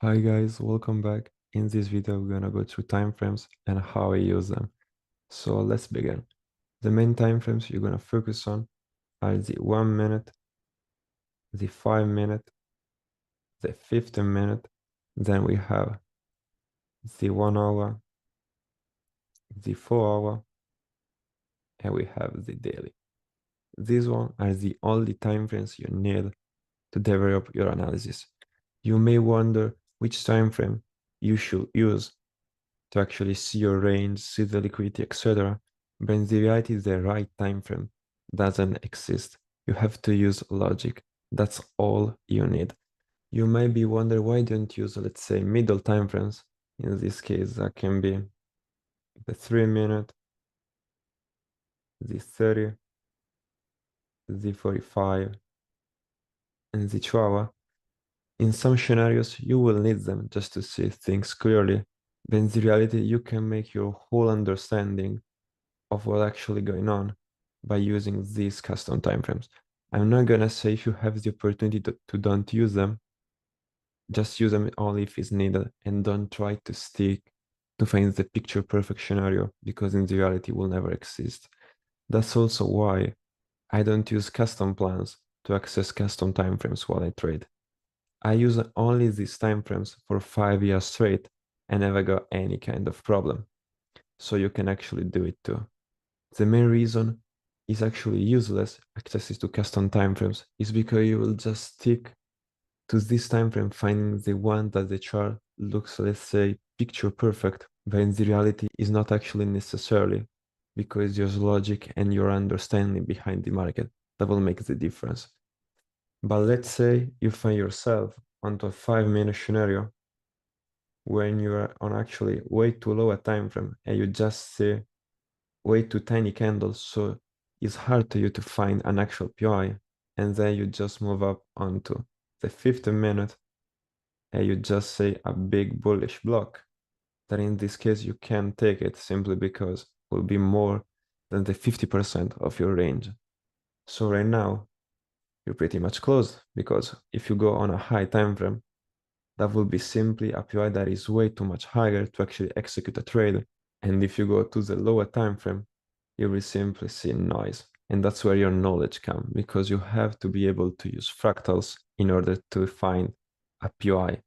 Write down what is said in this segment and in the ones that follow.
Hi guys, welcome back. In this video, we're gonna go through time frames and how I use them. So let's begin. The main time frames you're gonna focus on are the 1 minute, the 5 minute, the 15 minute, then we have the 1 hour, the 4 hour, and we have the daily. These one are the only time frames you need to develop your analysis. You may wonder which time frame you should use to actually see your range, see the liquidity, etc. But in the reality, the right time frame doesn't exist. You have to use logic. That's all you need. You may be wondering why don't you use, let's say, middle time frames. In this case, that can be the 3 minute, the 30, the 45, and the 2 hour. In some scenarios, you will need them just to see things clearly. But in the reality, you can make your whole understanding of what's actually going on by using these custom timeframes. I'm not gonna say if you have the opportunity to don't use them, just use them only if it's needed and don't try to stick to find the picture perfect scenario because in the reality will never exist. That's also why I don't use custom plans to access custom timeframes while I trade. I use only these timeframes for 5 years straight and never got any kind of problem. So you can actually do it too. The main reason is actually useless access to custom timeframes is because you will just stick to this timeframe finding the one that the chart looks, let's say, picture perfect, but in the reality is not actually necessarily because there's logic and your understanding behind the market that will make the difference. But let's say you find yourself onto a 5 minute scenario when you are on actually way too low a time frame and you just see way too tiny candles, so it's hard to you to find an actual PI, and then you just move up onto the 15 minute and you just say a big bullish block, that in this case you can't take it simply because it will be more than the 50% of your range. So right now you're pretty much closed because if you go on a high time frame, that will be simply a PI that is way too much higher to actually execute a trade. And if you go to the lower time frame, you will simply see noise. And that's where your knowledge comes because you have to be able to use fractals in order to find a PI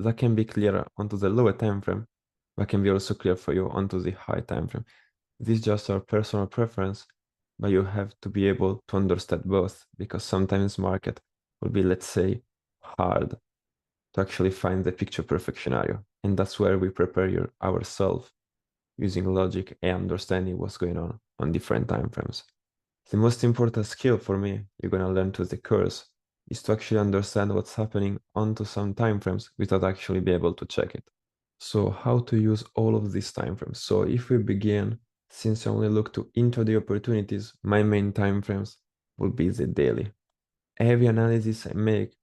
that can be clearer onto the lower time frame, but can be also clear for you onto the high time frame. This is just our personal preference, but you have to be able to understand both because sometimes market will be, let's say, hard to actually find the picture perfect scenario. And that's where we prepare ourselves using logic and understanding what's going on different time frames. The most important skill for me you're gonna learn to the course is to actually understand what's happening onto some time frames without actually be able to check it. So how to use all of these time frames. So if we begin, since I only look to intraday opportunities, my main time frames will be the daily. Every analysis I make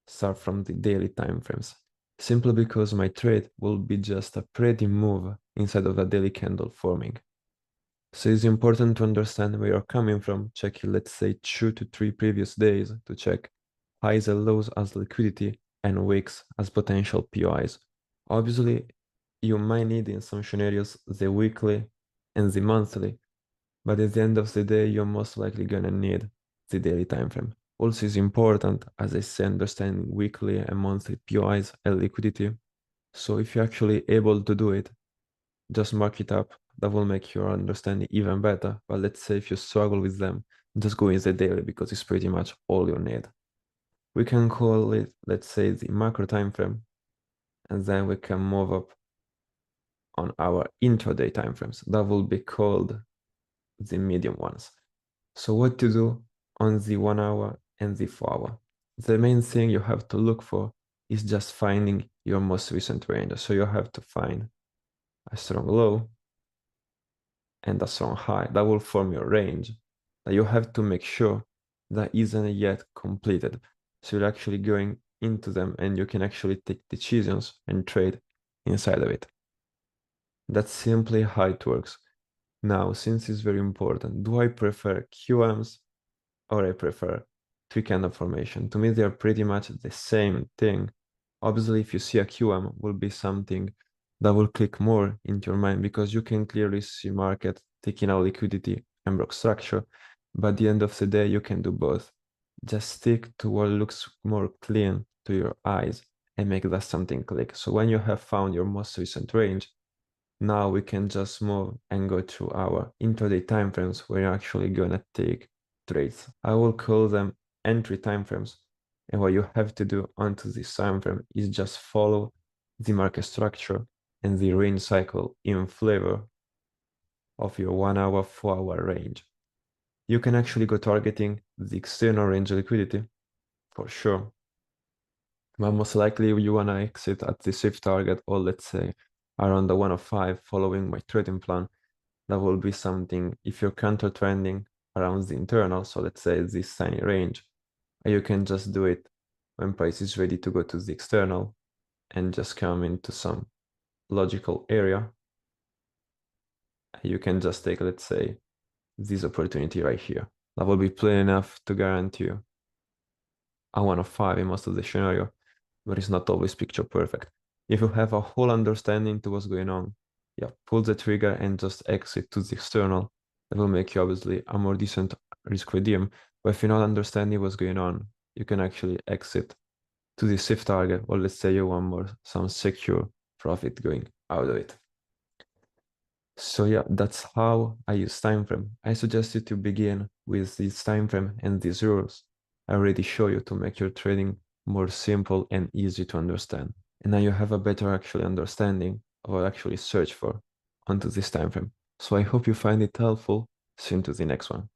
start from the daily time frames, simply because my trade will be just a pretty move inside of a daily candle forming. So it's important to understand where you're coming from, checking, let's say, 2 to 3 previous days to check highs and lows as liquidity and wicks as potential POIs. Obviously, you might need in some scenarios the weekly and the monthly, but at the end of the day, you're most likely gonna need the daily time frame. Also, it's important, as I said, understanding weekly and monthly POIs and liquidity. So if you're actually able to do it, just mark it up. That will make your understanding even better. But let's say if you struggle with them, just go in the daily because it's pretty much all you need. We can call it, let's say, the macro time frame, and then we can move up on our intraday time frames. That will be called the medium ones. So what to do on the 1 hour and the 4 hour? The main thing you have to look for is just finding your most recent range. So you have to find a strong low and a strong high. That will form your range that you have to make sure that isn't yet completed. So you're actually going into them and you can actually take decisions and trade inside of it. That's simply how it works. Now, since it's very important, do I prefer QMs or I prefer three candle formation? To me, they are pretty much the same thing, Obviously, if you see a QM, will be something that will click more into your mind because you can clearly see market taking out liquidity and block structure. But at the end of the day, you can do both. Just stick to what looks more clean to your eyes and make that something click. So when you have found your most recent range, now we can just move and go to our intraday timeframes where you're actually gonna take trades. I will call them entry timeframes. And what you have to do onto this time frame is just follow the market structure and the range cycle in flavor of your 1 hour, 4 hour range. You can actually go targeting the external range liquidity for sure. But most likely you wanna exit at the safe target, or let's say around the 105 following my trading plan. That will be something if you're counter trending around the internal, so let's say this tiny range, you can just do it when price is ready to go to the external and just come into some logical area. You can just take, let's say, this opportunity right here. That will be plain enough to guarantee you a 105 in most of the scenario, but it's not always picture perfect. If you have a whole understanding to what's going on, yeah, pull the trigger and just exit to the external. That will make you obviously a more decent risk redeem. But if you're not understanding what's going on, you can actually exit to the safe target, or let's say you want more some secure profit going out of it. So yeah, that's how I use time frame. I suggest you to begin with this time frame and these rules. I already show you to make your trading more simple and easy to understand. And now you have a better actually understanding of what actually search for onto this time frame. So I hope you find it helpful. See you into the next one.